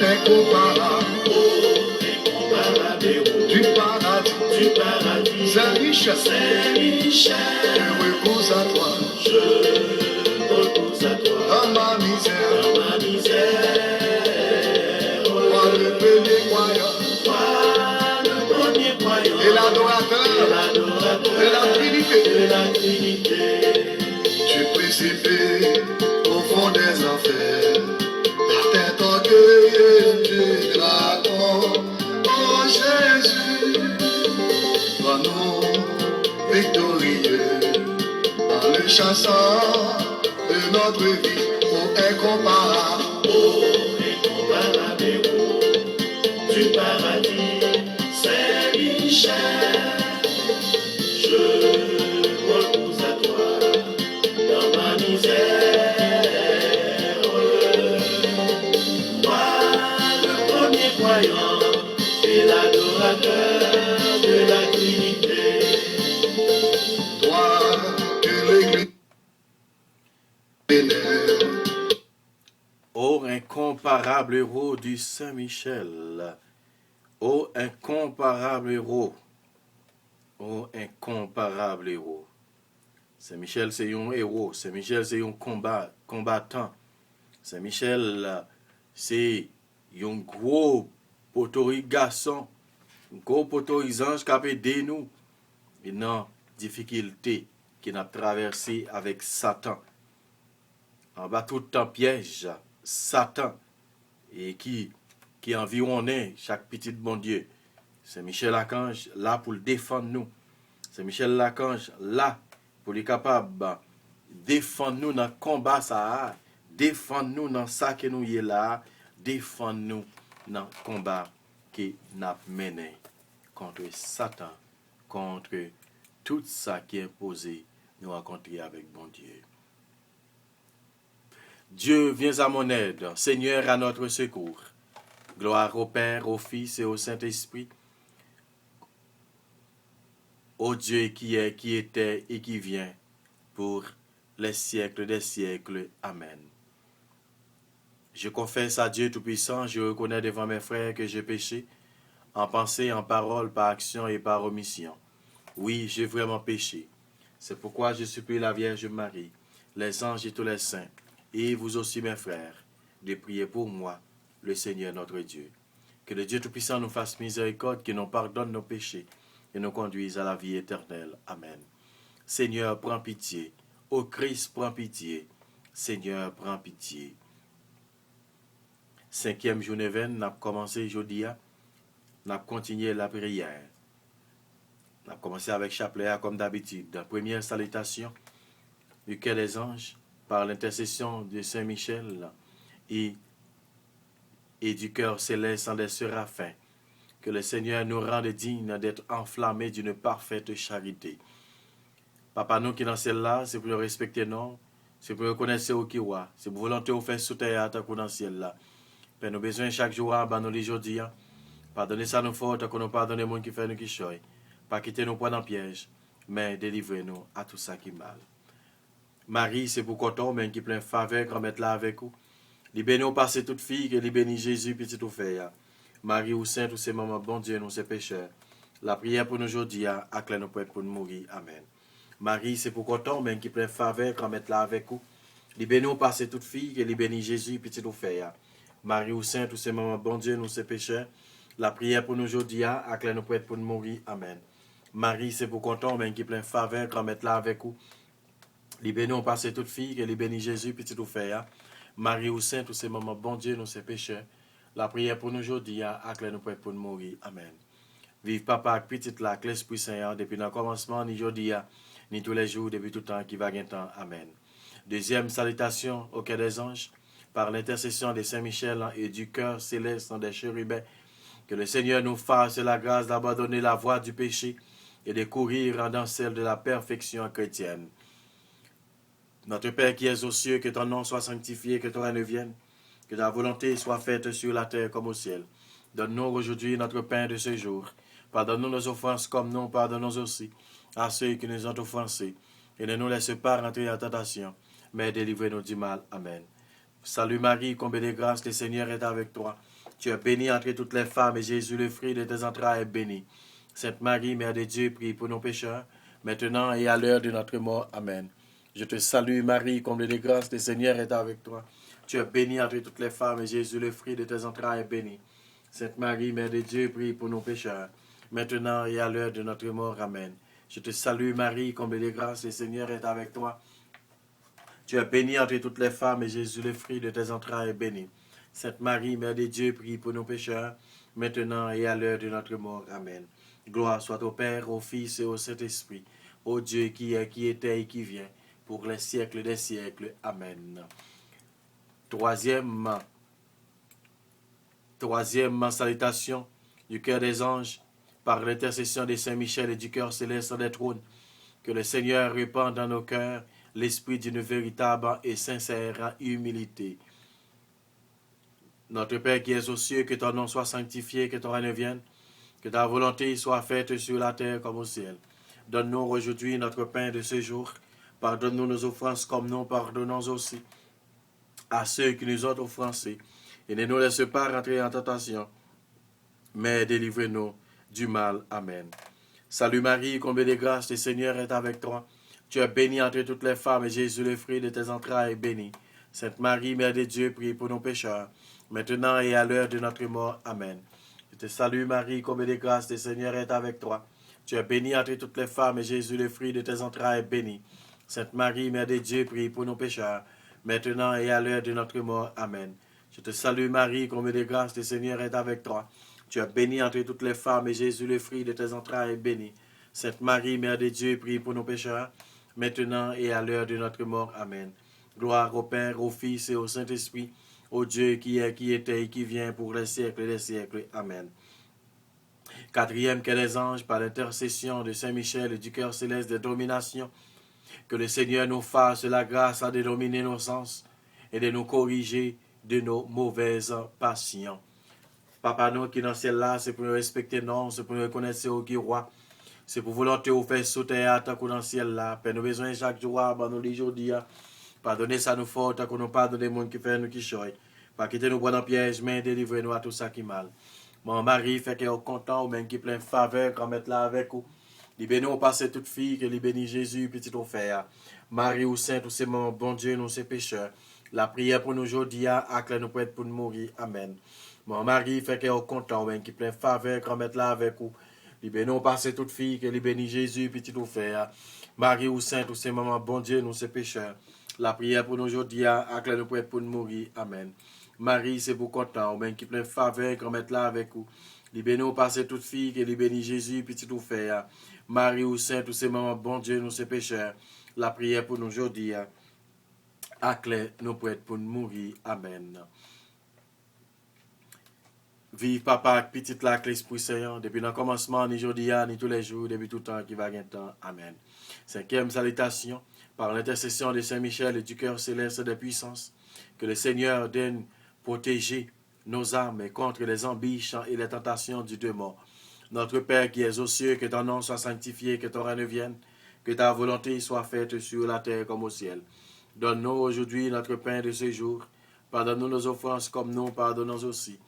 incomparable, du paradis, Saint-Michel, je repose à toi, dans ma misère, moi le premier croyant, et l'adorateur de la Trinité, tu précipé au fond des enfers, ta tête orgueilleuse du dragon, oh Jésus, prends-nous victorieux, en le chassant de notre vie, oh incomparable, du paradis, Saint-Michel, je repose à toi dans ma misère. Moi, le premier croyant et l'adorateur de la Trinité, toi que l'Église vénère. Ô incomparable héros du Saint-Michel, ô incomparable héros, ô incomparable héros. Saint-Michel, c'est un héros. Saint-Michel, c'est un combattant. Saint-Michel, c'est un gros potori garçon, un gros potori ange qui a aidé nous. Et non, difficulté qu'il a traversé avec Satan. En bas tout le temps piège, Satan, et qui environnait chaque petit bon Dieu. C'est Michel Lacange là pour le défendre nous. C'est Michel Lacange là pour être capable de défendre nous dans le combat ça, défendre nous dans ça que nous y est là, défendre nous dans le combat que nous mené contre Satan, contre tout ça qui est imposé nous rencontrer avec bon Dieu. Dieu, viens à mon aide, Seigneur, à notre secours. Gloire au Père, au Fils et au Saint-Esprit. Ô Dieu qui est, qui était et qui vient, pour les siècles des siècles. Amen. Je confesse à Dieu Tout-Puissant, je reconnais devant mes frères que j'ai péché, en pensée, en parole, par action et par omission. Oui, j'ai vraiment péché. C'est pourquoi je supplie la Vierge Marie, les anges et tous les saints, et vous aussi mes frères, de prier pour moi, le Seigneur notre Dieu. Que le Dieu Tout-Puissant nous fasse miséricorde, qu'il nous pardonne nos péchés et nous conduise à la vie éternelle. Amen. Seigneur, prends pitié. Ô Christ, prends pitié. Seigneur, prends pitié. 5e journée veine, nous avons commencé aujourd'hui, nous avons continué la prière. Nous avons commencé avec chapelet comme d'habitude. La première salutation du cœur des anges, par l'intercession de Saint Michel et du cœur céleste des séraphins, que le Seigneur nous rende dignes d'être enflammés d'une parfaite charité. Papa, nous qui dans celle-là, c'est pour nous respecter nous, c'est pour nous connaître ce qui est, c'est pour volonté de faire sous terre à ta dans ciel là. Père, nous besoin chaque jour, nous les aujourd'hui, pardonnez ça nous fautes, que nous pardonnez les gens qui fait nous qui choy. Pas quitter nous pas dans le piège, mais délivrez-nous à tout ça qui est mal. Marie, c'est pour qu'on même qui plein faveur, qu'on mette là avec vous. Libérez-nous passer toute fille, que libérez Jésus, petit tout fait. Marie ou Sainte, ou c'est maman, bon Dieu, nous c'est pécheurs. La prière pour nous aujourd'hui, acclare nous prêts pour nous mourir. Amen. Marie, c'est pour qu'on même qui plein faveur, qu'on mette là avec vous. Libérez-nous passer toute fille, que libérez Jésus, petit tout fait. Marie ou Sainte, ou c'est maman, bon Dieu, nous c'est pécheurs. La prière pour nous aujourd'hui, acclare nous prêts pour nous mourir. Amen. Marie, c'est pour qu'on même qui plein faveur, qu'on mette là avec vous. Libérez-nous passer toute fille, que libérez Jésus, petit tout fait. Marie ou Sainte, ou c'est maman, bon Dieu, nous c'est pécheurs. La prière pour nous aujourd'hui, acclare nous prêts pour nous mourir. Amen. Vive papa, petite là, que l'Esprit Saint, depuis le commencement, ni aujourd'hui, ni tous les jours, depuis tout temps, qui va gagner temps. Amen. Deuxième salutation au cœur des anges, par l'intercession de Saint-Michel et du cœur céleste des chérubins, que le Seigneur nous fasse la grâce d'abandonner la voie du péché et de courir dans celle de la perfection chrétienne. Notre Père qui es aux cieux, que ton nom soit sanctifié, que ton règne vienne, que ta volonté soit faite sur la terre comme au ciel. Donne-nous aujourd'hui notre pain de ce jour. Pardonne-nous nos offenses comme nous pardonnons aussi à ceux qui nous ont offensés. Et ne nous laisse pas rentrer en tentation, mais délivre-nous du mal. Amen. Salut Marie, comblée de grâce, le Seigneur est avec toi. Tu es bénie entre toutes les femmes, et Jésus, le fruit de tes entrailles, est béni. Sainte Marie, Mère de Dieu, prie pour nos pécheurs, maintenant et à l'heure de notre mort. Amen. Je te salue, Marie, comble de grâce, le Seigneur est avec toi. Tu es bénie entre toutes les femmes, et Jésus, le fruit de tes entrailles, est béni. Sainte Marie, Mère de Dieu, prie pour nos pécheurs, maintenant et à l'heure de notre mort. Amen. Je te salue, Marie, comble de grâce, le Seigneur est avec toi. Tu es bénie entre toutes les femmes, et Jésus, le fruit de tes entrailles, est béni. Sainte Marie, Mère de Dieu, prie pour nos pécheurs, maintenant et à l'heure de notre mort. Amen. Gloire soit au Père, au Fils et au Saint-Esprit, au Dieu qui est, qui était et qui vient, pour les siècles des siècles. Amen. Troisième salutation du cœur des anges, par l'intercession de Saint Michel et du cœur céleste des trônes. Que le Seigneur répande dans nos cœurs l'esprit d'une véritable et sincère humilité. Notre Père qui es aux cieux, que ton nom soit sanctifié, que ton règne vienne, que ta volonté soit faite sur la terre comme au ciel. Donne-nous aujourd'hui notre pain de ce jour. Pardonne-nous nos offenses comme nous pardonnons aussi à ceux qui nous ont offensés. Et ne nous laisse pas rentrer en tentation, mais délivre-nous du mal. Amen. Salut Marie, comblée de grâce, le Seigneur est avec toi. Tu es bénie entre toutes les femmes, et Jésus, le fruit de tes entrailles, est béni. Sainte Marie, Mère de Dieu, prie pour nos pécheurs, maintenant et à l'heure de notre mort. Amen. Je te salue Marie, comblée de grâce, le Seigneur est avec toi. Tu es bénie entre toutes les femmes, et Jésus, le fruit de tes entrailles, est béni. Sainte Marie, Mère de Dieu, prie pour nos pécheurs, maintenant et à l'heure de notre mort. Amen. Je te salue Marie, comblée de grâce, le Seigneur est avec toi. Tu es bénie entre toutes les femmes, et Jésus, le fruit de tes entrailles, est béni. Sainte Marie, Mère de Dieu, prie pour nos pécheurs, maintenant et à l'heure de notre mort. Amen. Gloire au Père, au Fils et au Saint-Esprit, au Dieu qui est, qui était et qui vient pour les siècles des siècles. Amen. Quatrième quai des anges, par l'intercession de Saint Michel et du cœur céleste de domination, que le Seigneur nous fasse la grâce à dédominer nos sens et de nous corriger de nos mauvaises passions. Papa, nous qui dans le ciel là, c'est pour nous respecter, non, c'est pour nous reconnaître au qui roi. C'est pour volonté vous faire sauter à tant qu'on dans le ciel là. Père, nous besoin chaque jour, nous les jours dire, pardonnez ça nous fautes, tant qu'on nous pardonne des gens qui fait nous qui choy. Pas quitter nous dans le piège, mais délivrez-nous à tout ça qui mal. Mon mari fait qu'il est content, ou même qui plein faveur, qu'on mette là avec vous. Libérez-nous, passer toute fille, que libérer Jésus, petit offert. Marie ou Sainte, ou c'est mon bon Dieu, nous c'est pécheurs. La prière pour nous aujourd'hui, à nous pour être pour nous mourir. Amen. Mon mari fait qu'il est content, ou même qui plein faveur, qu'on mette là avec vous. Libérez-nous, passer toute fille, que libérer Jésus, petit offert. Marie ou Sainte, ou c'est maman, bon Dieu, nous c'est pécheurs. La prière pour nous aujourd'hui, à nous pour être pour nous mourir. Amen. Marie, c'est pour content, ou même qui plein faveur, qu'on mette là avec vous. Libérez-nous, passer toute fille, que libérer Jésus, petit offert. Marie ou Sainte, ou c'est maman, bon Dieu, nous c'est pécheurs. La prière pour nous aujourd'hui, à nous pour être pour nous mourir. Amen. Vive papa, petite la l'Esprit Saint, depuis le commencement, ni aujourd'hui, ni tous les jours, depuis tout temps qui va gagner temps. Amen. Cinquième salutation, par l'intercession de Saint Michel et du cœur céleste des puissances, que le Seigneur donne protéger nos âmes contre les embûches et les tentations du démon. Notre Père qui es aux cieux, que ton nom soit sanctifié, que ton règne vienne, que ta volonté soit faite sur la terre comme au ciel. Donne-nous aujourd'hui notre pain de ce jour. Pardonne-nous nos offenses comme nous pardonnons aussi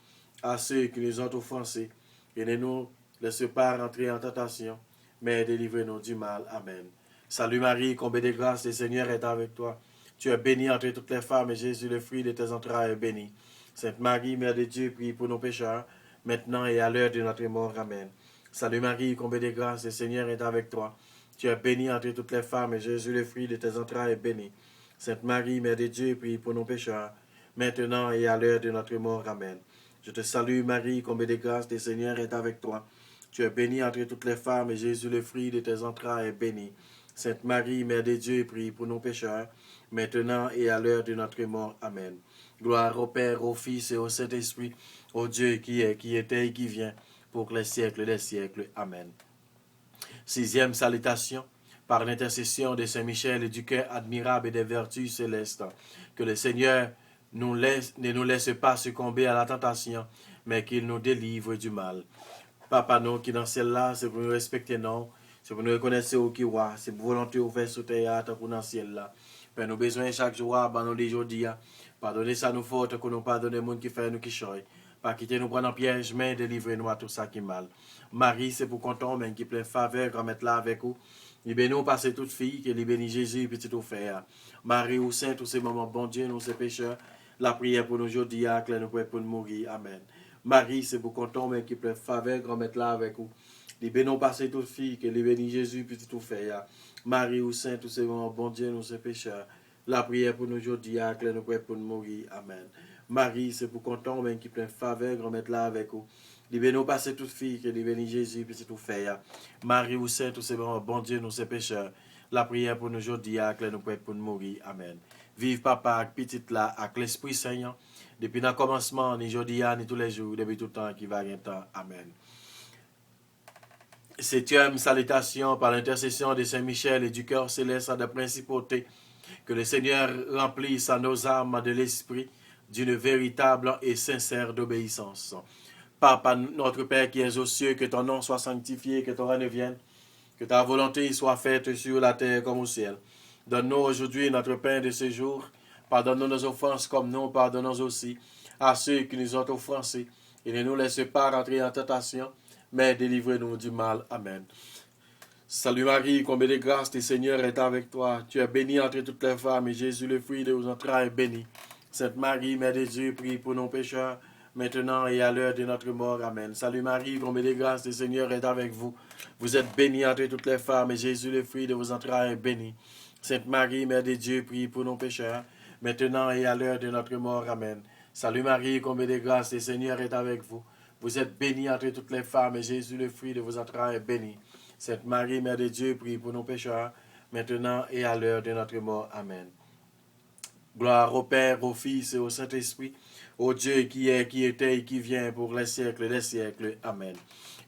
à ceux qui nous ont offensés, et ne nous laisse pas rentrer en tentation, mais délivre-nous du mal. Amen. Salut Marie, comblée de grâce, le Seigneur est avec toi. Tu es bénie entre toutes les femmes, et Jésus, le fruit de tes entrailles, est béni. Sainte Marie, Mère de Dieu, prie pour nos pécheurs, maintenant et à l'heure de notre mort. Amen. Salut Marie, comblée de grâce, le Seigneur est avec toi. Tu es bénie entre toutes les femmes, et Jésus, le fruit de tes entrailles, est béni. Sainte Marie, Mère de Dieu, prie pour nos pécheurs, maintenant et à l'heure de notre mort. Amen. Je te salue Marie, comblée de grâce, le Seigneur est avec toi. Tu es bénie entre toutes les femmes, et Jésus, le fruit de tes entrailles, est béni. Sainte Marie, Mère de Dieu, prie pour nos pécheurs, maintenant et à l'heure de notre mort. Amen. Gloire au Père, au Fils et au Saint-Esprit, au Dieu qui est, qui était et qui vient, pour les siècles des siècles. Amen. Sixième salutation, par l'intercession de Saint Michel et du cœur admirable et des vertus célestes, que le Seigneur ne nous laisse pas succomber à la tentation, mais qu'il nous délivre du mal. Papa, nous qui dans celle-là, c'est pour nous respecter, non, c'est pour nous reconnaître au qui roi, c'est pour volonté au faire sauter à tant qu'on dans ciel-là. Père, nous besoin chaque jour, nous les jours, pardonnez ça nous fautes, que nous pardonnez les gens qui fait nous qui choy. Pas quitter nous prendre en piège, mais délivrez-nous à tout ça qui est mal. Marie, c'est pour qu'on tombe, qui plein faveur, qu'on mette là avec vous. Libérez-nous, passer toute fille, que libérez Jésus, petit offert. Marie ou Saint, tous ces moments, bon Dieu, nous ces pécheurs. La prière pour nous aujourd'hui, que nous pouvons pour nous mourir. Amen. Marie, c'est pour qu'on tombe, qui plein faveur, qu'on mette là avec vous. Libérez-nous, passer toute fille, que libérez Jésus, petit offert. Marie ou Saint, tous ces moments, bon Dieu, nous ces pécheurs. La prière pour nous aujourd'hui, que nous pouvons pour nous mourir. Amen. Marie, c'est pour qu'on tombe, qui plein faveur, qu'on mette là avec vous. Libérez-nous, passer toute fille, que libérez Jésus, petit offert. Marie ou Saint, tous ces moments, bon Dieu, nous ces pécheurs. La prière pour nous aujourd'hui, que nous pouvons pour nous mourir. Amen. Vive papa, avec petite là, avec l'Esprit Saint, depuis le commencement, ni aujourd'hui, ni tous les jours, depuis tout le temps qui va un temps. Amen. Septième salutation par l'intercession de Saint-Michel et du cœur céleste de principauté. Que le Seigneur remplisse à nos âmes de l'esprit d'une véritable et sincère d'obéissance. Papa, notre Père qui es aux cieux, que ton nom soit sanctifié, que ton règne vienne, que ta volonté soit faite sur la terre comme au ciel. Donne-nous aujourd'hui notre pain de ce jour. Pardonne-nous nos offenses comme nous pardonnons aussi à ceux qui nous ont offensés. Et ne nous laisse pas rentrer en tentation, mais délivrez-nous du mal. Amen. Salut Marie, combien de grâce, le Seigneur est avec toi. Tu es bénie entre toutes les femmes, et Jésus, le fruit de vos entrailles, est béni. Sainte Marie, Mère de Dieu, prie pour nos pécheurs, maintenant et à l'heure de notre mort. Amen. Salut Marie, combien de grâce, le Seigneur est avec vous. Vous êtes bénie entre toutes les femmes, et Jésus, le fruit de vos entrailles, est béni. Sainte Marie, Mère de Dieu, prie pour nos pécheurs, maintenant et à l'heure de notre mort. Amen. Salut Marie, combien de grâce, le Seigneur est avec vous. Vous êtes bénie entre toutes les femmes, et Jésus, le fruit de vos entrailles, est béni. Sainte Marie, Mère de Dieu, prie pour nos pécheurs, maintenant et à l'heure de notre mort. Amen. Gloire au Père, au Fils et au Saint-Esprit, au Dieu qui est, qui était et qui vient pour les siècles des siècles. Amen.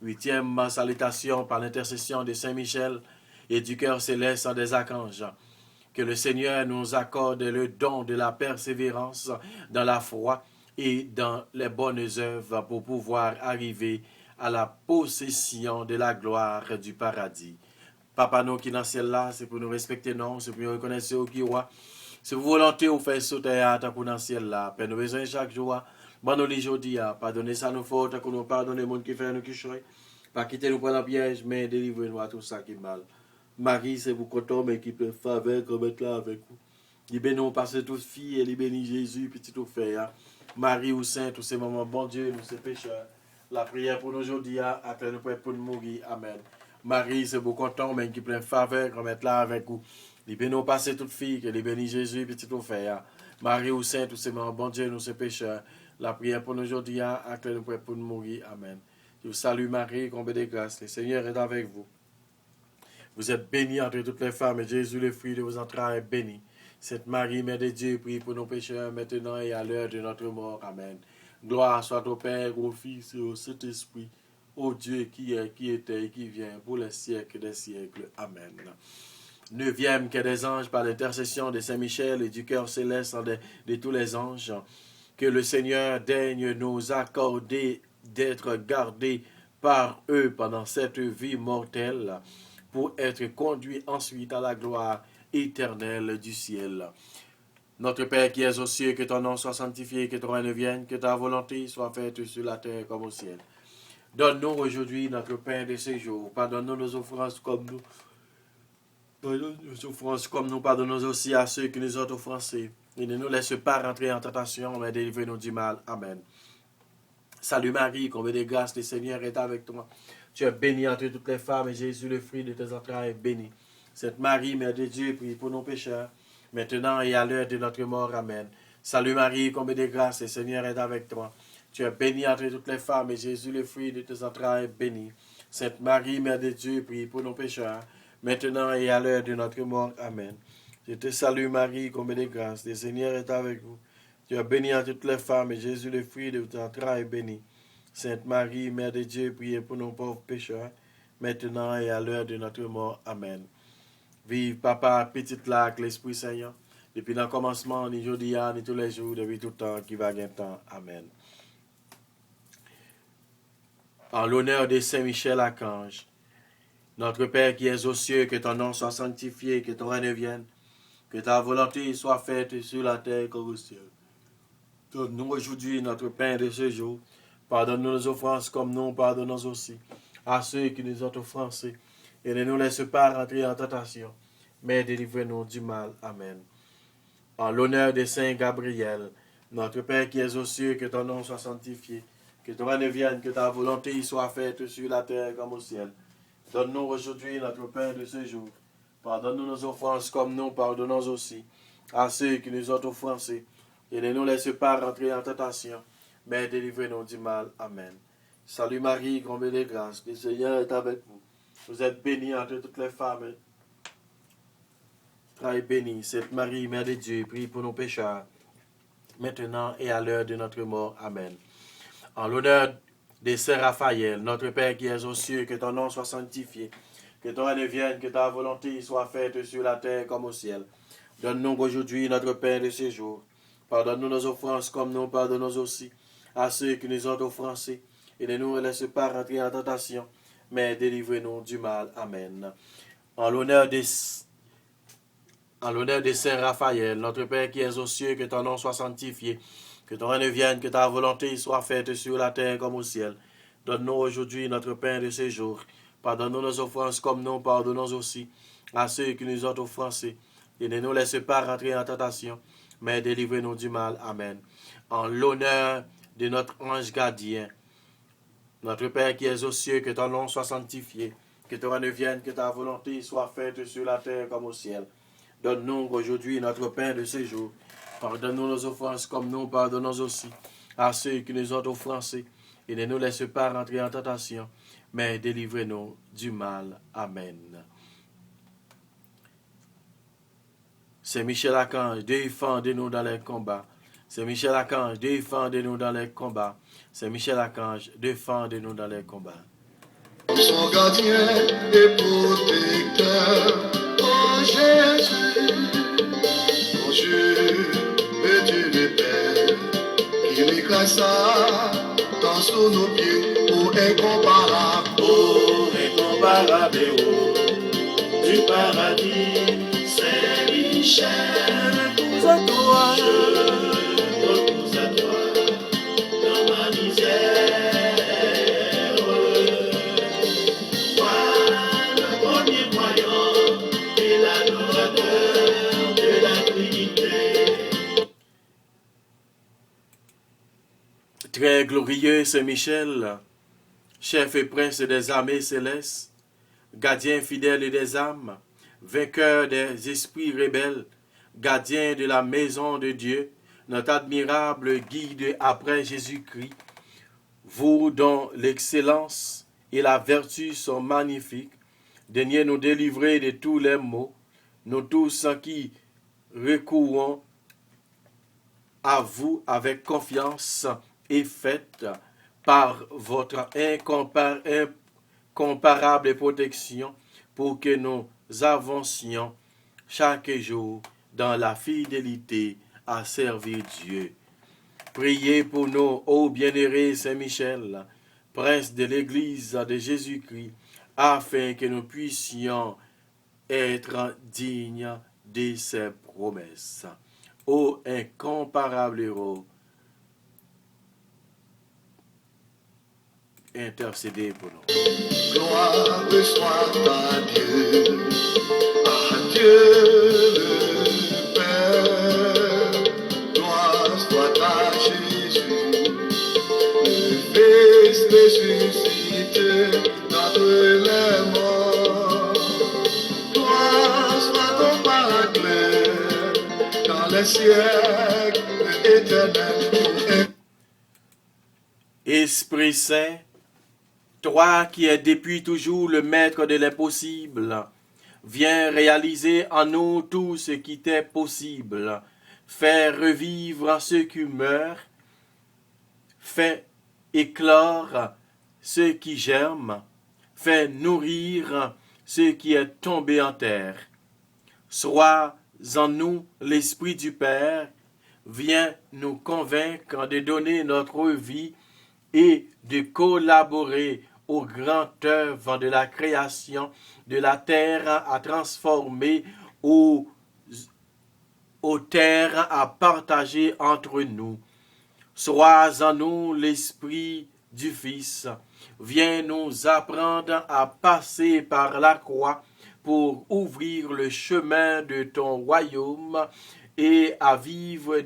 Huitième salutation par l'intercession de Saint-Michel et du cœur céleste des archanges. Que le Seigneur nous accorde le don de la persévérance dans la foi et dans les bonnes œuvres pour pouvoir arriver à la possession de la gloire du paradis. Papa, nous qui dans le ciel là, c'est pour nous respecter, non, c'est pour nous reconnaître au qui roi. C'est pour volonté ou faire sauter à ta dans le ciel là. Père, nous besoin chaque jour. Bon, nous les jours, pardonnez ça nous fautes, que nous pardonnez les gens qui font nous qui choisissent. Pas quitter nous prendre la piège, mais délivrez-nous à tout ça qui est mal. Marie, c'est vous content, mais qui peut faveur, comme être là avec vous. Libérez-nous, passer toutes filles et libérez Jésus, petit offert. Marie ou Saint, tous ces moments, bon Dieu, nous ces pécheurs. La prière pour nous aujourd'hui, après nous pour nous mourir. Amen. Marie, c'est vous content, mais qui plein faveur, comme être là avec vous. Libérez-nous, passer toutes filles, que libérez Jésus, petit offert. Marie ou Saint, tous ces moments, bon Dieu, nous ces pécheurs. La prière pour nous aujourd'hui, après nous pour nous mourir. Amen. Je vous salue Marie, combien de grâce. Le Seigneur est avec vous. Vous êtes bénie entre toutes les femmes, et Jésus, le fruit de vos entrailles, est béni. Sainte Marie, Mère de Dieu, prie pour nos pécheurs, maintenant et à l'heure de notre mort. Amen. Gloire soit au Père, au Fils et au Saint-Esprit, au Dieu qui est, qui était et qui vient, pour les siècles des siècles. Amen. Neuvième, que des anges, par l'intercession de Saint-Michel et du cœur céleste de tous les anges, que le Seigneur daigne nous accorder d'être gardés par eux pendant cette vie mortelle, pour être conduits ensuite à la gloire éternelle du ciel. Notre Père qui es aux cieux, que ton nom soit sanctifié, que ton règne vienne, que ta volonté soit faite sur la terre comme au ciel. Donne-nous aujourd'hui notre pain de ce jour. Pardonne-nous nos offenses comme nous. Pardonne-nous aussi à ceux qui nous ont offensés. Et ne nous laisse pas rentrer en tentation, mais délivre-nous du mal. Amen. Salut Marie, combien de grâce, le Seigneur est avec toi. Tu es bénie entre toutes les femmes, et Jésus, le fruit de tes entrailles, est béni. Sainte Marie, Mère de Dieu, prie pour nos pécheurs, maintenant et à l'heure de notre mort. Amen. Salut Marie, combien de grâce, le Seigneur est avec toi. Tu es bénie entre toutes les femmes, et Jésus, le fruit de tes entrailles, est béni. Sainte Marie, Mère de Dieu, prie pour nos pécheurs, maintenant et à l'heure de notre mort. Amen. Je te salue Marie, combien de grâce, le Seigneur est avec vous. Tu es bénie entre toutes les femmes, et Jésus, le fruit de tes entrailles, est béni. Sainte Marie, Mère de Dieu, priez pour nos pauvres pécheurs, maintenant et à l'heure de notre mort. Amen. Vive Papa, petite lac, l'Esprit Saint, depuis le commencement, ni aujourd'hui, ni tous les jours, depuis tout temps, qui va gagner temps. Amen. En l'honneur de Saint Michel Archange, notre Père qui es aux cieux, que ton nom soit sanctifié, que ton règne vienne, que ta volonté soit faite sur la terre comme au ciel. Donne-nous aujourd'hui notre pain de ce jour. Pardonne-nous nos offenses comme nous pardonnons aussi à ceux qui nous ont offensés. Et ne nous laisse pas rentrer en tentation, mais délivre-nous du mal. Amen. En l'honneur de Saint Gabriel, notre Père qui es aux cieux, que ton nom soit sanctifié, que ton règne vienne, que ta volonté soit faite sur la terre comme au ciel. Donne-nous aujourd'hui notre pain de ce jour. Pardonne-nous nos offenses comme nous pardonnons aussi à ceux qui nous ont offensés. Et ne nous laisse pas rentrer en tentation, mais délivre-nous du mal. Amen. Salut Marie, comblée de grâce, le Seigneur est avec vous. Vous êtes bénie entre toutes les femmes. Très bénie, Sainte Marie, Mère de Dieu, prie pour nos pécheurs, maintenant et à l'heure de notre mort. Amen. En l'honneur de Saint Raphaël, notre Père qui es aux cieux, que ton nom soit sanctifié, que ton règne vienne, que ta volonté soit faite sur la terre comme au ciel. Donne-nous aujourd'hui notre pain de ce jour. Pardonne-nous nos offenses comme nous pardonnons aussi à ceux qui nous ont offensés. Et ne nous laisse pas rentrer en tentation, mais délivre-nous du mal. Amen. En l'honneur de Saint Raphaël, notre Père qui es aux cieux, que ton nom soit sanctifié, que ton règne vienne, que ta volonté soit faite sur la terre comme au ciel. Donne-nous aujourd'hui notre pain de ce jour. Pardonne-nous nos offenses comme nous pardonnons aussi à ceux qui nous ont offensés. Et ne nous laisse pas rentrer en tentation, mais délivre-nous du mal. Amen. En l'honneur de notre ange gardien, notre Père qui es aux cieux, que ton nom soit sanctifié, que ton règne vienne, que ta volonté soit faite sur la terre comme au ciel. Donne-nous aujourd'hui notre pain de ce jour. Pardonne-nous nos offenses comme nous pardonnons aussi à ceux qui nous ont offensés. Et ne nous laisse pas rentrer en tentation, mais délivre-nous du mal. Amen. Saint Michel Archange, défendez-nous dans les combats. Saint Michel Archange, défendez-nous dans les combats. Saint Michel Archange, défendez-nous dans les combats. Son gardien et protecteur, oh Jésus, mon Dieu, es-tu le Père, qui écrase dans sous nos pieds, oh incomparable, du paradis, Saint Michel, repose à toi, je repose à toi, dans ma misère. Très glorieux Saint Michel, chef et prince des armées célestes, gardien fidèle des âmes, vainqueur des esprits rebelles, gardien de la maison de Dieu, notre admirable guide après Jésus-Christ, vous dont l'excellence et la vertu sont magnifiques, daignez nous délivrer de tous les maux, nous tous qui recourons à vous avec confiance et faites par votre incomparable protection pour que nous avancions chaque jour dans la fidélité à servir Dieu. Priez pour nous, ô bienheureux Saint Michel, prince de l'Église de Jésus-Christ, afin que nous puissions être dignes de ses promesses. Ô incomparable héros, intercédez pour nous. Gloire soit à Dieu, le Père. Gloire soit à Jésus, le Fils ressuscité d'entre les morts. Gloire soit au Paraclet, dans les siècles éternels. Esprit Saint, toi qui es depuis toujours le maître de l'impossible, viens réaliser en nous tout ce qui t'est possible. Fais revivre ceux qui meurent, fais éclore ceux qui germent, fais nourrir ce qui est tombé en terre. Sois en nous l'Esprit du Père, viens nous convaincre de donner notre vie et de collaborer au grand œuvre de la création de la terre à transformer aux terres à partager entre nous. Sois en nous l'Esprit du Fils. Viens nous apprendre à passer par la croix pour ouvrir le chemin de ton royaume et à vivre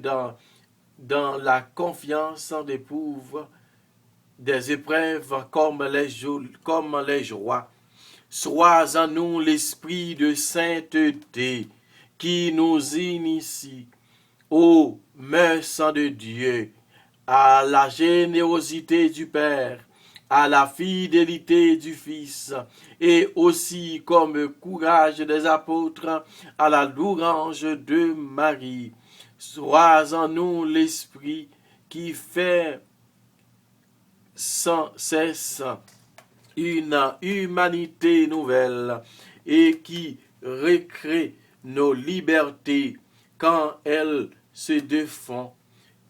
dans la confiance des pauvres, des épreuves comme les joies. Sois en nous l'esprit de sainteté qui nous initie aux mœurs de Dieu, à la générosité du Père, à la fidélité du Fils, et aussi comme courage des apôtres, à la louange de Marie. Sois en nous l'esprit qui fait sans cesse une humanité nouvelle et qui recrée nos libertés quand elles se défend,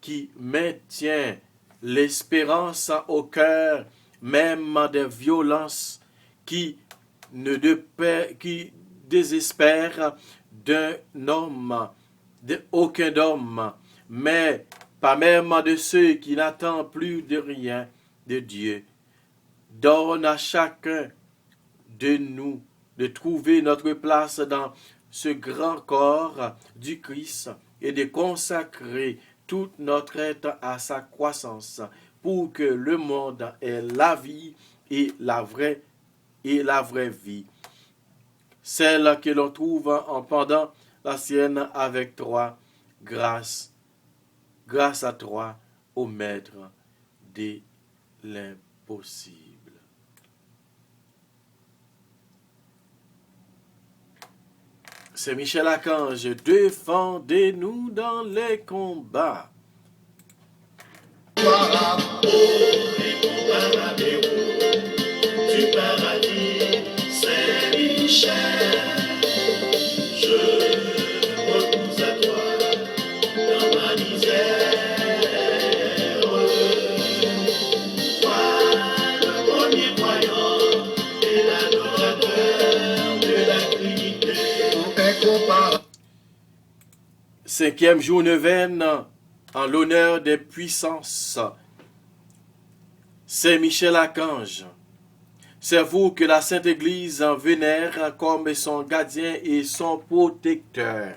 qui maintient l'espérance au cœur même des violences, qui désespère d'un homme, d'aucun homme, mais pas même de ceux qui n'attendent plus de rien de Dieu. Donne à chacun de nous de trouver notre place dans ce grand corps du Christ et de consacrer toute notre être à sa croissance pour que le monde ait la vie et la vraie vie. Celle que l'on trouve en pendant la sienne avec toi, grâce à toi, ô Maître de l'impossible. C'est Michel Archange, défendez-nous dans les combats. Du paradis, c'est Michel. Je repose à toi dans ma misère. Toi, le premier croyant et l'adorateur de la Trinité. Cinquième jour neuvaine en l'honneur des puissances. Saint Michel Archange, c'est vous que la Sainte Église vénère comme son gardien et son protecteur.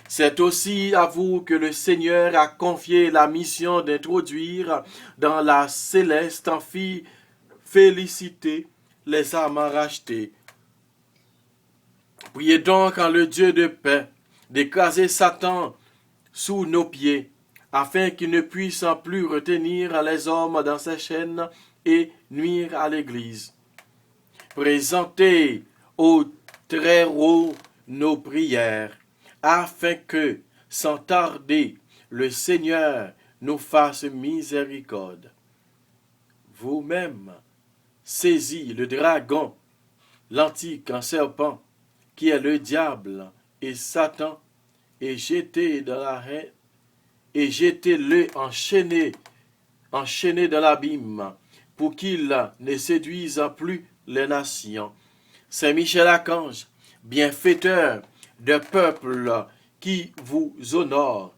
C'est aussi à vous que le Seigneur a confié la mission d'introduire dans la céleste félicité les âmes rachetées. Priez donc en le Dieu de paix d'écraser Satan sous nos pieds, afin qu'il ne puisse plus retenir les hommes dans ses chaînes et nuire à l'Église. Présentez au Très-Haut nos prières, afin que, sans tarder, le Seigneur nous fasse miséricorde. Vous-même, saisis le dragon, l'antique serpent, qui est le diable et Satan, et jetez-le enchaîné dans l'abîme, pour qu'il ne séduise plus les nations. Saint Michel Archange, bienfaiteur de peuple qui vous honore,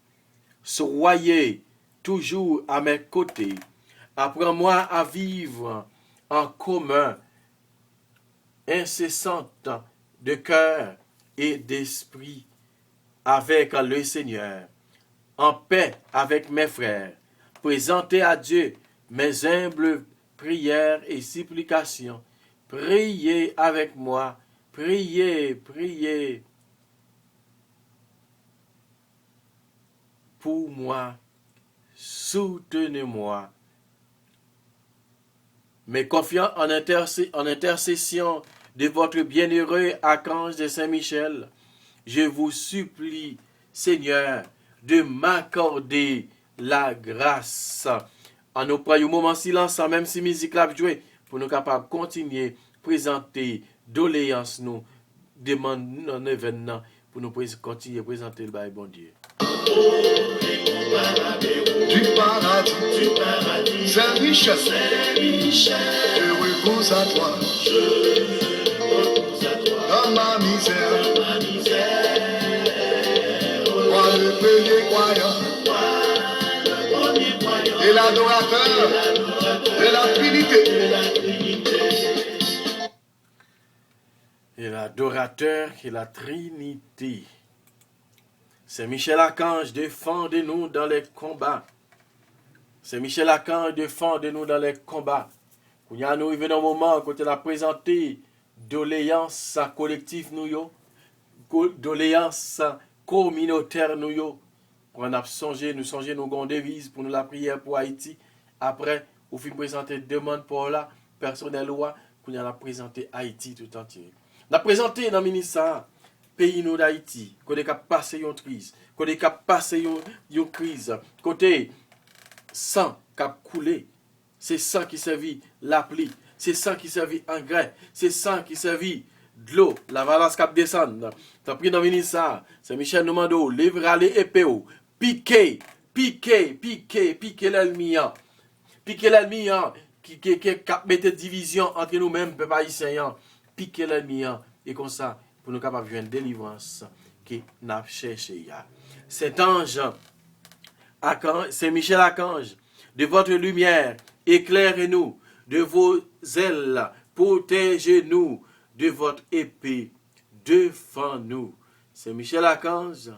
soyez toujours à mes côtés. Apprends-moi à vivre en commun, incessante de cœur et d'esprit avec le Seigneur, en paix avec mes frères, présenter à Dieu mes humbles prières et supplications. Priez avec moi, priez pour moi, soutenez-moi. Mais confiant en intercession de votre bienheureux archange de Saint-Michel, je vous supplie, Seigneur, de m'accorder la grâce. En nous prenons un moment de silence, même si la musique l'a joué, pour nous capables de continuer à présenter doléances, nous demandons nos événements, pour nous continuer à présenter le bail, bon Dieu. Du paradis, Saint Michel, je repose à toi, dans ma misère, toi le premier croyant, et l'adorateur de la Trinité. Et l'adorateur et la Trinité. Saint Michel Archange, défendez-nous dans les combats. Saint Michel Archange, défendez-nous dans les combats. Nous arrivons dans un moment où on a présenté doléances collectives, doléances communautaires, nous a songé, nous avons devise pour nous la prière pour Haïti. Après, on fait présenter demande pour la personnelle loi, qu'on a présenté Haïti tout entier. On a présenté dans le ministère pays nous d'Haïti, qu'on a passé une crise, qu'on a passé une crise, côté sang qui a coulé, c'est sang qui servit la pluie, c'est sang qui servit engrais, c'est sang qui servit de l'eau, la valance qui descend. Tu as pris dans le ministère, c'est Michel Nomando, livre les épées, piquer l'ennemi, qui mette division entre nous-mêmes, peuple haïtien, piquer l'ennemi, et comme ça, pour nous capables de faire une délivrance qui n'a cherché. Cet ange, c'est Michel Archange, de votre lumière, éclairez-nous, de vos ailes, protégez-nous, de votre épée, défends-nous. C'est Michel Archange,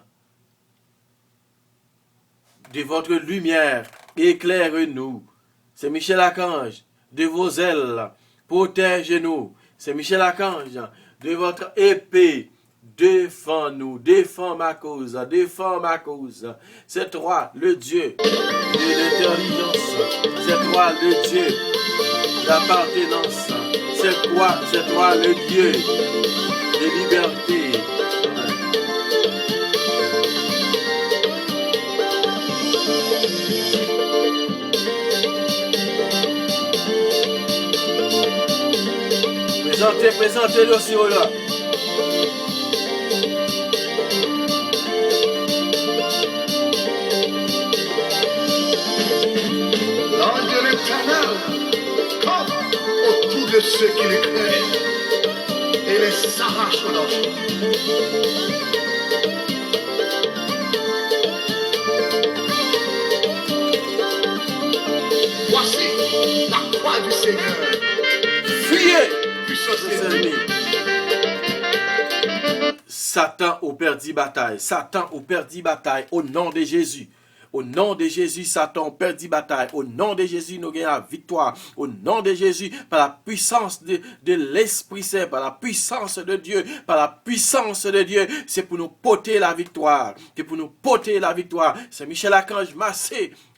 de votre lumière, éclairez-nous. C'est Michel Archange, de vos ailes, protégez-nous. C'est Michel Archange, de votre épée, défends-nous, défends ma cause, défends ma cause. C'est toi, le Dieu de l'intelligence, c'est toi, le Dieu d'appartenance, c'est toi, le Dieu de liberté. Présentez-le aussi là. L'ange de l'Éternel comme autour de ceux qui les craignent et les arrache au danger. Voici la croix du Seigneur. Fuyez! Ennemis. Satan au perdu bataille. Satan au perdu bataille au nom de Jésus. Au nom de Jésus, Satan perdit bataille. Au nom de Jésus, nous gagnons la victoire. Au nom de Jésus, par la puissance de l'Esprit Saint, par la puissance de Dieu, c'est pour nous porter la victoire. C'est pour nous porter la victoire. C'est Michel Archange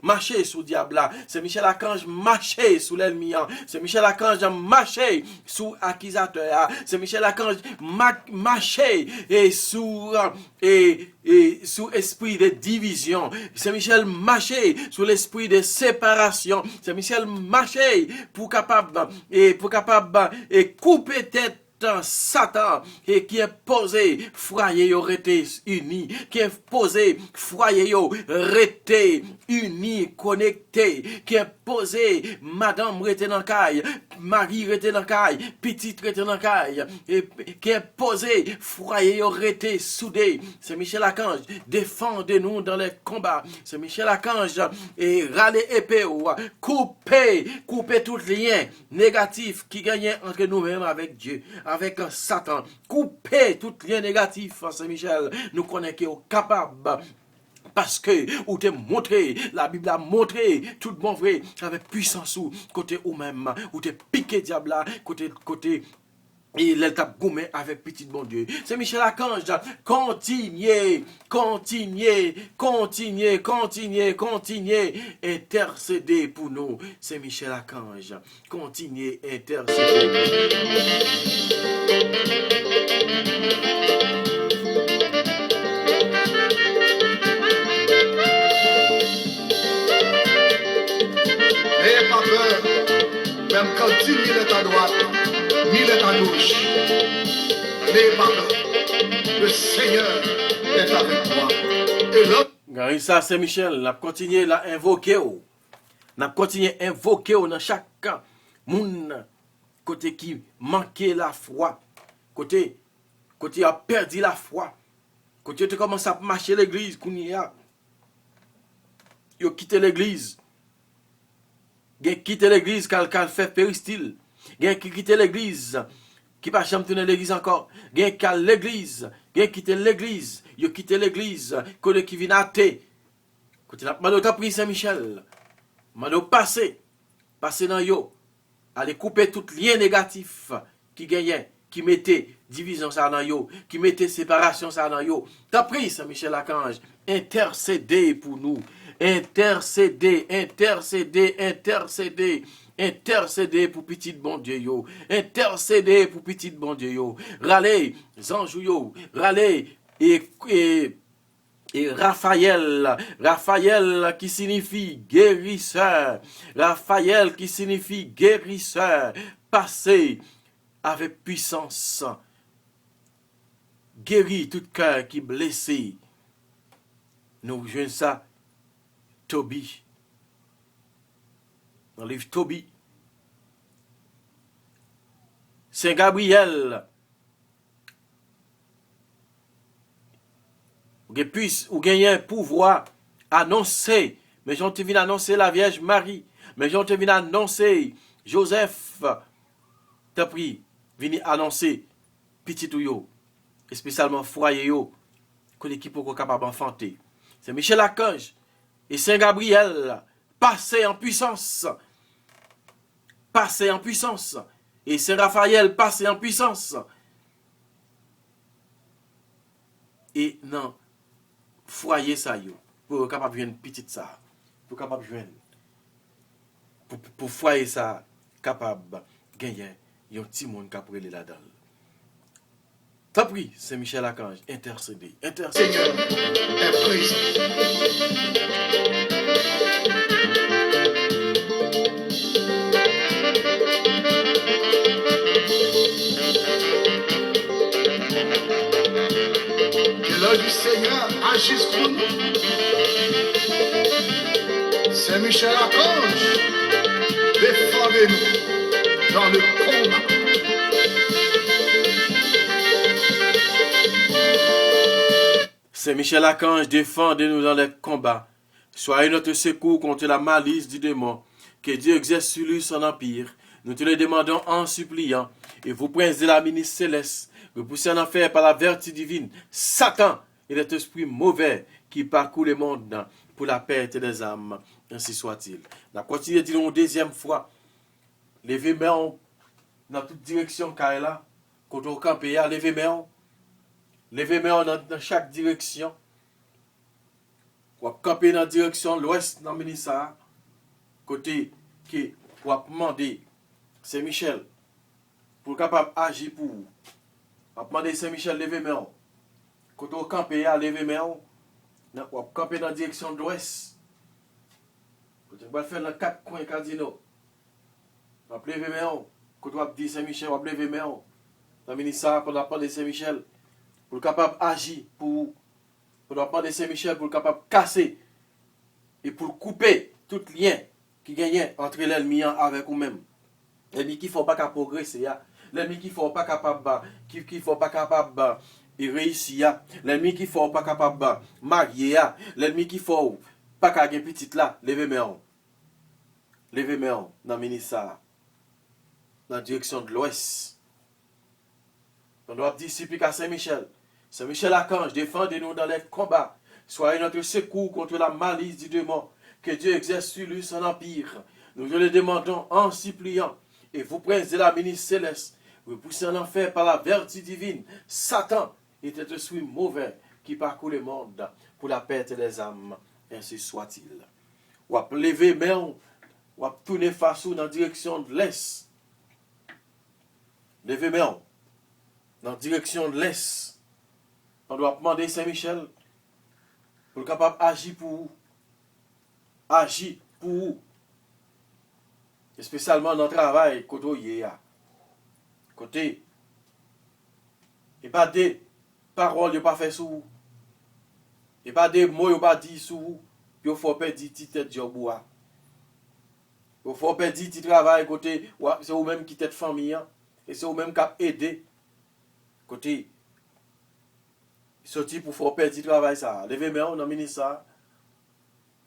marcher sous le diable là. C'est Michel Archange marcher sous l'ennemi. C'est Michel Archange marcher sous l'accusateur. C'est Michel Archange marcher sous esprit de division. C'est Michel marcher sous l'esprit de séparation. C'est Michel marcher pour capable couper tête Satan et qui est posé foyer yo rete uni, qui est posé foyer yo rete uni connecté, qui est posé madame rete dans caille, mari rete dans caille, petite rete dans caille, et qui est posé foyer yo rete soudé. C'est Michel Archange, défendez-nous dans les combats. C'est Michel Archange et râler épée ou couper tout lien négatif qui gagne entre nous-mêmes avec Dieu, avec Satan. Couper tout lien négatif, Saint-Michel. Nous connaissons qu'il est capable. Parce que, ou te montré, la Bible a montré, tout bon vrai, avec puissance ou côté ou même, ou te piqué diable là, côté, et il t'a gommé avec petit bon Dieu. C'est Michel Archange. Continuez. Intercéder pour nous. C'est Michel Archange. Continuez intercéder. N'ayez pas peur. Même quand 10 000 est à droite, 1000 est à gauche. N'ayez pas peur. Le Seigneur est avec moi. Et l'autre. Gary, ça, c'est Michel. N'a continué à invoquer. N'a continué à invoquer dans chaque monde côté qui manquait la foi. Côté a perdu la foi. Côté tu commences à marcher l'église. Il a quitté l'église. Gen quitte l'église qu'elle fait péristyle. Gen qui quitte l'église qui pas jamais tourner l'église encore. Gen qui l'église, gen quitte l'église, yo quitte l'église, côté qui vient athée. Côté n'a demandé ta pris Saint-Michel. Mando passer dans yo, aller couper tout lien négatif qui gagnait, qui mettait division ça dans yo, qui mettait séparation ça dans yo. Ta pris Saint-Michel Archange, intercéder pour nous. Intercéder, intercéder, intercéder. Intercéder pour petit bon Dieu yo. Intercéder pour petit bon Dieu yo. Râler, zanjou yo. Râler et Raphaël, Raphaël qui signifie guérisseur. Raphaël qui signifie guérisseur. Passez avec puissance. Guérit tout cœur qui est blessé. Nous jouons ça. Tobie. Dans le livre Tobie. Saint Gabriel. Ou gagnez un pouvoir annoncer. Mais j'en te viens annoncer la Vierge Marie. Mais j'en te viens annoncer Joseph. T'as pris. Vini annoncer petit ou yo. Et spécialement foyer yo. Que l'équipe est capable d'enfanter. C'est Michel Archange. Et Saint Gabriel. Passez en puissance. Passez en puissance. Et Saint Raphaël. Passez en puissance. Et non. Foyer ça yo pour capable joindre petite ça pour capable joindre pour foyer ça capable gagner un petit monde qui après là-dedans. T'as pris c'est Michel Archange intercéder Seigneur est présent. Que l'œil du Seigneur agisse pour nous. C'est Michel Archange. Défendez-nous dans le combat. C'est Michel Archange, défendez-nous dans les combats. Soyez notre secours contre la malice du démon. Que Dieu exerce sur lui son empire. Nous te le demandons en suppliant. Et vous princes de la ministre céleste, repoussez en enfer par la vertu divine. Satan est cet esprit mauvais qui parcourt le monde pour la perte des âmes. Ainsi soit-il. On continue de dire une deuxième fois. Levez main dans toute direction car là. Quand on campe, levez main. Levez main dans chaque direction. Ou camper dans la direction l'ouest dans le ministère. Côté qui ou demander Saint-Michel pour capable agir pour vous. On demander Saint-Michel lever main. Côté au camper lever main. Ou camper dans la direction de l'ouest. Côté on va faire dans quatre coins cardinaux. On va lever main. Côté on dit Saint-Michel on va lever main. Dans le ministère pour demander Saint-Michel pour capable agir pour vous. Pour demander Saint-Michel pour capable casser et pour couper tout lien qui gagne entre l'ennemi avec vous-même. L'ennemi qui ne faut pas progresser, l'ennemi qui ne faut pas capable, qui faut pas capable de réussir, l'ennemi qui ne faut pas capable de marier, l'ennemi qui ne faut pas capable de petite là, levez main. Levez main dans le ministère, dans la direction de l'ouest. On doit dire supplier à Saint-Michel. Saint-Michel Archange, défendez-nous dans les combats. Soyez notre secours contre la malice du démon. Que Dieu exerce sur lui son empire. Nous le demandons en suppliant. Et vous, princes de la ministre céleste, vous poussez en enfer par la vertu divine. Satan est un esprit mauvais qui parcourt le monde pour la perte des âmes. Ainsi soit-il. Ou à lever main, ou à tourner face dans la direction de l'est. Lever main dans la direction de l'est. On doit demander Saint-Michel pour capable d'agir pour vous. Agir pour vous. Et spécialement dans le travail, côté côté. Et pas des paroles qui pas fait sur vous. Et pas des mots qui pas dit sur vous. Il faut perdre ti tête job ou. Il faut perdre ti travail côté, c'est vous même qui tête famille et c'est vous même qui aider côté sorti pour faire perdre du travail ça. Levez main dans le ministère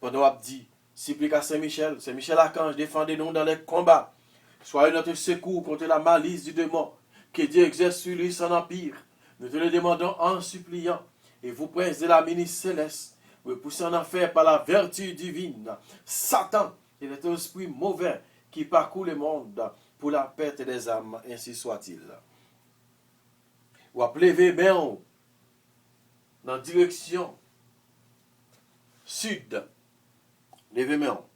pendant qu'on dit Supplique à Saint-Michel. Saint-Michel Archange, défendez-nous dans les combats. Soyez notre secours contre la malice du démon. Que Dieu exerce sur lui son empire. Nous te le demandons en suppliant. Et vous, princes de la ministre céleste, vous poussez en enfer par la vertu divine. Satan est un esprit mauvais qui parcourt le monde pour la perte des âmes, ainsi soit-il. Ou appelez Véméon dans la direction sud. Levez-moi.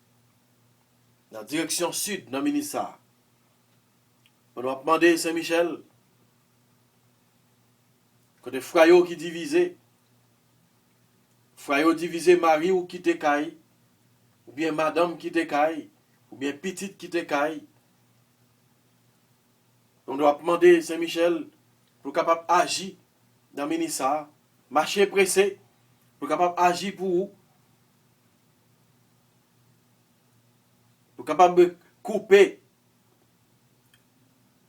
Dans la direction sud, dans le ministère. On doit demander Saint-Michel. Côté frère qui divisé. Frère divisé, mari ou qui te caille. Ou bien madame qui te caille. Ou bien petite qui te caille. On doit demander Saint-Michel pour capable d'agir dans le ministère. Marcher pressé. Pour capable d'agir pour vous. Pour capable de couper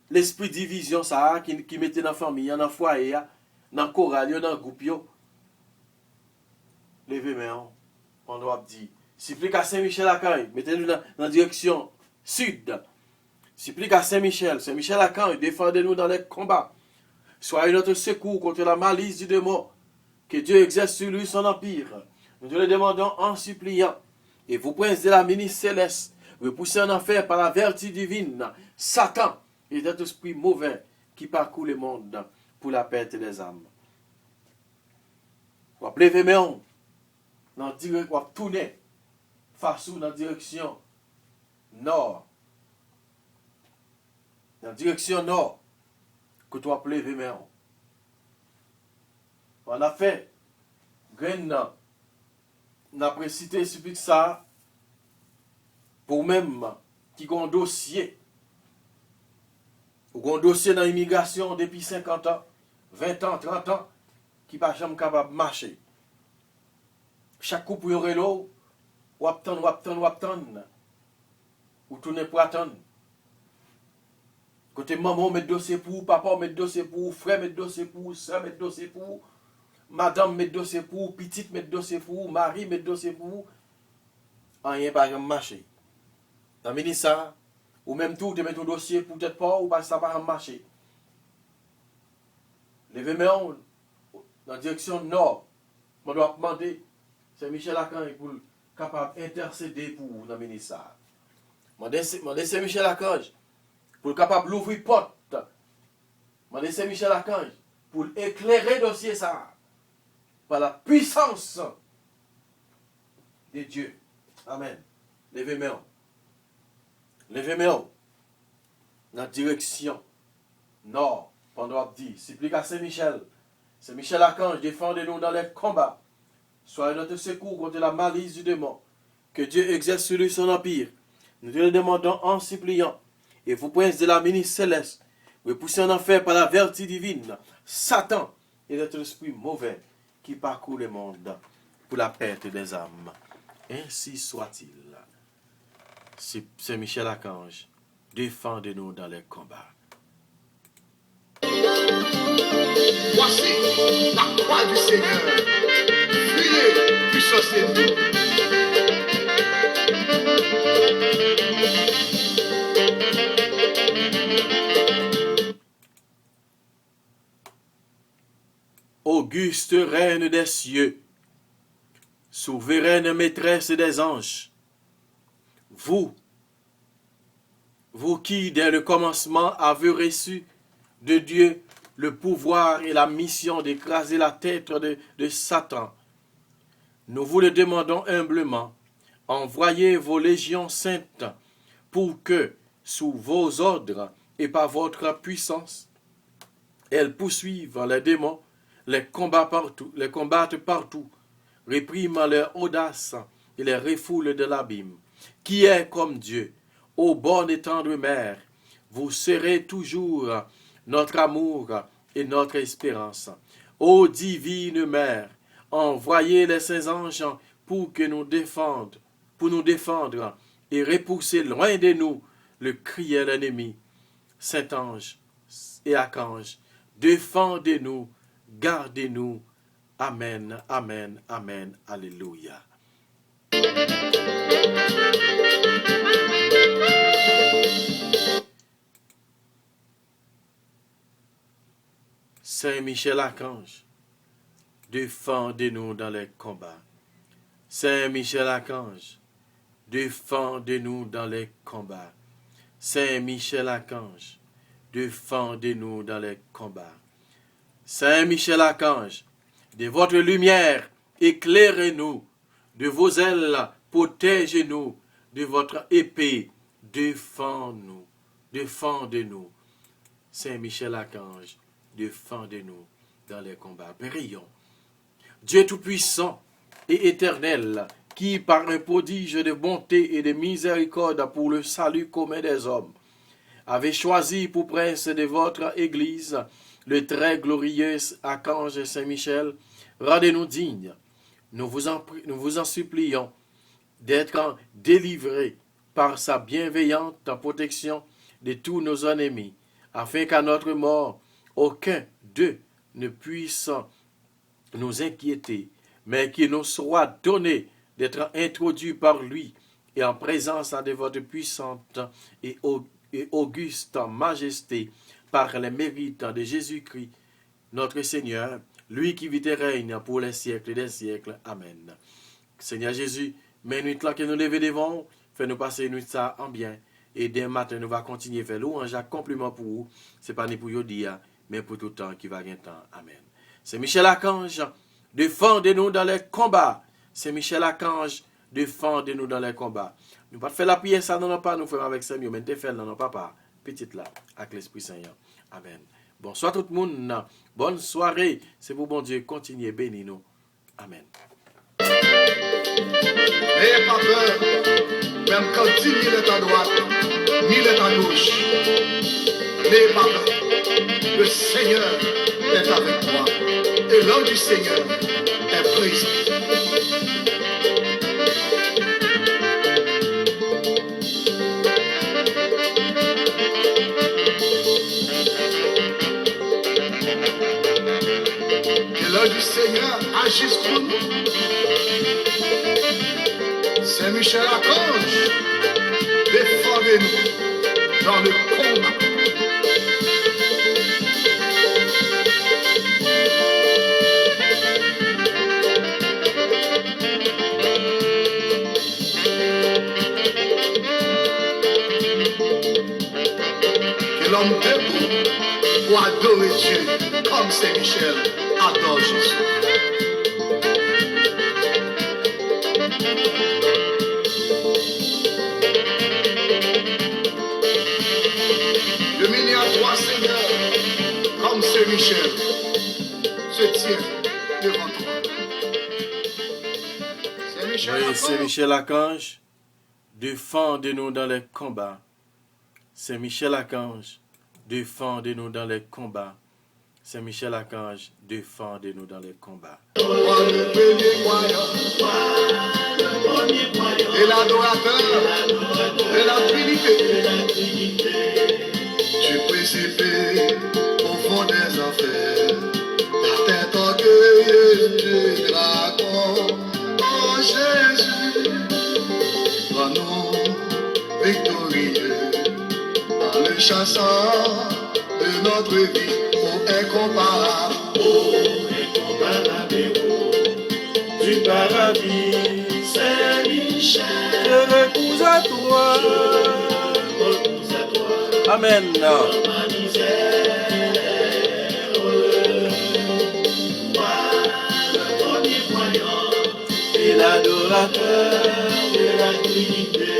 l'esprit de division ça, qui mettait dans la famille, dans le foyer, dans le choral, dans le groupe. Levez-moi, on doit dire. Supplique à Saint-Michel Archange, mettez-nous dans la direction sud. Supplique à Saint-Michel. Saint-Michel Archange, défendez-nous dans les combats. Soyez notre secours contre la malice du démon. Que Dieu exerce sur lui son empire. Nous te le demandons en suppliant. Et vous, princes de la ministre céleste, vous poussez en enfer par la vertu divine. Satan est un esprit mauvais qui parcourt le monde pour la perte des âmes. Vous appelez Véméon, vous tournez face dans la direction nord. Dans la direction nord, que tu appelles Véméon. On a fait, on a précité supplique ça, pour même qui ont un dossier, ou un dossier dans l'immigration depuis 50 ans, 20 ans, 30 ans, qui n'est pas jamais capable de marcher. Chaque coup pour y l'eau, ou attendre, ou tourner pour attendre. Côté maman met dossier pour, papa met dossier pour, frère met dossier pour, soeur met dossier pour, madame met dossier pour, petite met dossier pour, mari met dossier pour, rien pas jamais marcher. Dans le ministère, ou même tout, tu mets ton dossier pour peut-être pas, ou pas ça va marcher. Levez-moi dans la direction nord. On doit demander, c'est Michel Archange pour capable d'intercéder pour vous dans le ministère. Demandez c'est Michel Archange pour capable d'ouvrir porte. Demandez c'est Michel Archange pour éclairer le dossier ça par la puissance de Dieu. Amen. Levez-moi. Levez-moi dans la direction nord. Pendant dit, supplique à Saint-Michel. Saint-Michel Archange, défendez-nous dans les combats. Soyez notre secours contre la malice du démon. Que Dieu exerce sur lui son empire. Nous te le demandons en suppliant. Et vous, princes de la ministre céleste, vous poussez en enfer par la vertu divine. Satan est notre esprit mauvais qui parcourt le monde pour la perte des âmes. Ainsi soit-il. Saint-Michel Archange, défendez-nous dans les combats. Voici la croix du Seigneur. Fuyez, puissance ennemie. Auguste reine des cieux, souveraine maîtresse des anges, vous qui dès le commencement avez reçu de Dieu le pouvoir et la mission d'écraser la tête de Satan, nous vous le demandons humblement, envoyez vos légions saintes pour que, sous vos ordres et par votre puissance, elles poursuivent les démons, les combattent partout, répriment leur audace et les refoulent de l'abîme. Qui est comme Dieu, ô bonne et tendre mère, vous serez toujours notre amour et notre espérance. Ô divine mère, envoyez les saints anges pour nous défendre et repousser loin de nous le cruel ennemi. Saint ange et archange, défendez-nous, gardez-nous. Amen, amen, amen, alléluia. Saint Michel Archange, défendez-nous dans les combats. Saint Michel Archange, défendez-nous dans les combats. Saint Michel Archange, défendez-nous dans les combats. Saint Michel Archange, de votre lumière, éclairez-nous. De vos ailes, protégez-nous. De votre épée, défendez-nous. Défendez-nous. Saint Michel Archange, défendez-nous dans les combats. Prions. Dieu Tout-Puissant et Éternel, qui par un prodige de bonté et de miséricorde pour le salut commun des hommes, avez choisi pour prince de votre Église le très glorieux Archange Saint-Michel, rendez-nous dignes. Nous vous en supplions d'être délivrés par sa bienveillante protection de tous nos ennemis, afin qu'à notre mort, aucun d'eux ne puisse nous inquiéter, mais qu'il nous soit donné d'être introduit par lui et en présence de votre puissante et auguste majesté par les mérites de Jésus-Christ, notre Seigneur, lui qui vit et règne pour les siècles des siècles. Amen. Seigneur Jésus, mais nuit là que nous lever devant, fais-nous passer une nuit ça en bien. Et dès matin, nous va continuer à faire louange à compliment pour vous. Ce n'est pas ni pour vous dire, mais pour tout le temps qui va gagner temps. Amen. C'est Michel Archange, défendez-nous dans les combats. C'est Michel Archange, défendez-nous dans les combats. Nous ne pas faire la prière, ça non pas, nous faisons avec Samuel, mais nous faisons non papa, petite là, avec l'Esprit Saint. Amen. Bonsoir tout le monde, bonne soirée. C'est pour bon Dieu, continuez, bénis nous. Amen. N'ayez pas peur, même quand 10 000 est à droite, 1000 est à gauche. N'ayez pas peur, le Seigneur est avec moi. Et l'homme du Seigneur est présent. Que l'homme du Seigneur agisse pour nous. Saint Michel Archange, défendez-nous dans le combat. Que l'homme debout pour adorer Dieu comme Saint Michel adore Jésus. Dominer à toi, Seigneur, comme Saint Michel se tient devant toi. Saint Michel Oui, Saint Michel Archange, défendez-nous dans les combats. Saint Michel Archange, défendez-nous dans les combats. Saint Michel Archange, défendez-nous dans les combats. Et l'adorateur de la Trinité, tu précipé au fond des enfers, la tête orgueilleuse du dragon. Oh Jésus, rends-nous victorieux par le chassant de notre vie, oh incomparable. Du paradis, Saint Michel, je recours à toi. Amen. Et l'adorateur de la Trinité.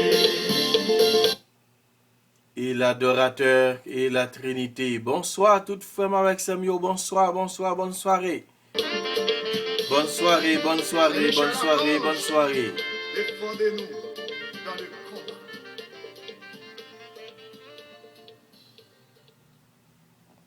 Et l'adorateur et la Trinité. Bonsoir toute femme avec Samuel. Bonsoir, bonsoir, bonne soirée. Bonne soirée, bonne soirée, bonne soirée, bonne soirée. Défendez-nous dans le